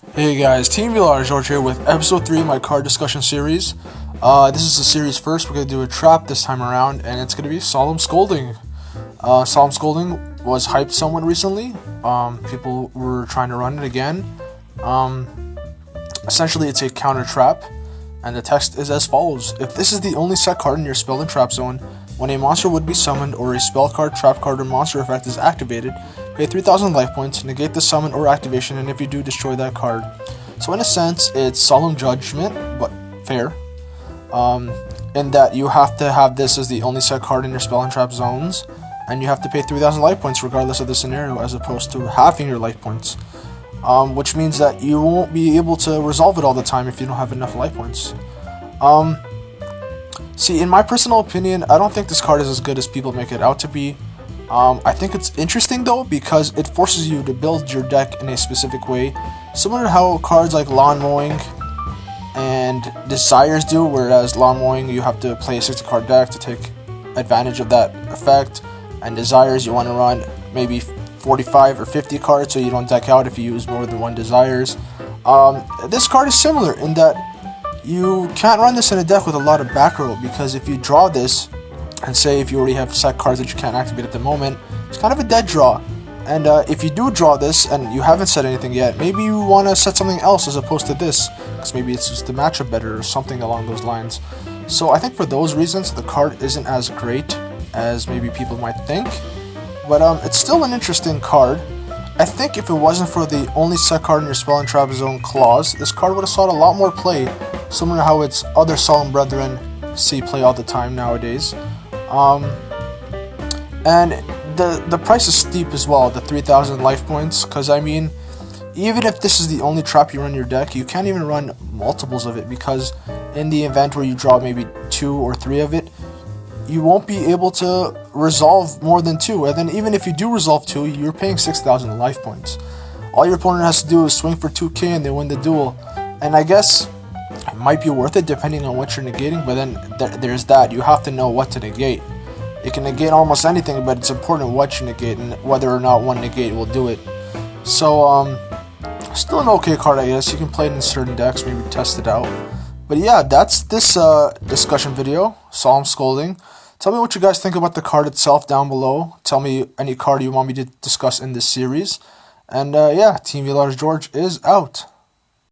Hey guys, TeamVLR George here with episode 3 of my card discussion series. This is the series first. We're going to do a trap this time around, and it's going to be Solemn Scolding. Solemn Scolding was hyped somewhat recently. People were trying to run it again. Essentially, it's a counter trap, and the text is as follows. If this is the only set card in your spell and trap zone, when a monster would be summoned or a spell card, trap card, or monster effect is activated, pay 3,000 life points, negate the summon or activation, and if you do, destroy that card. So in a sense, it's Solemn Judgment, but fair. In that you have to have this as the only set card in your spell and trap zones, and you have to pay 3,000 life points regardless of the scenario, as opposed to halving your life points. Which means that you won't be able to resolve it all the time if you don't have enough life points. See, in my personal opinion, I don't think this card is as good as people make it out to be. I think it's interesting though, because it forces you to build your deck in a specific way, similar to how cards like Lawn Mowing and Desires do, whereas Lawn Mowing you have to play a 60 card deck to take advantage of that effect, and Desires you want to run maybe 45 or 50 cards so you don't deck out if you use more than one Desires. This card is similar in that you can't run this in a deck with a lot of back row, because if you draw this, and say if you already have set cards that you can't activate at the moment, it's kind of a dead draw. And if you do draw this and you haven't set anything yet, maybe you want to set something else as opposed to this, because maybe it's just the matchup better or something along those lines. So I think for those reasons, the card isn't as great as maybe people might think, but it's still an interesting card. I think if it wasn't for the only set card in your spell and trap zone clause, this card would have sought a lot more play, similar to how its other Solemn Brethren see play all the time nowadays. And the price is steep as well, the 3,000 life points, because I mean, even if this is the only trap you run in your deck, you can't even run multiples of it, because in the event where you draw maybe 2 or 3 of it, you won't be able to resolve more than 2, and then even if you do resolve 2, you're paying 6,000 life points. All your opponent has to do is swing for 2k and they win the duel, and I guess it might be worth it depending on what you're negating, but then there's that, you have to know what to negate. You can negate almost anything, but it's important what you negate and whether or not one negate will do it. So, still an okay card, I guess. You can play it in certain decks, maybe test it out. But yeah, that's this discussion video, Solemn Scolding. Tell me what you guys think about the card itself down below. Tell me any card you want me to discuss in this series. And yeah, TeamVLR George is out.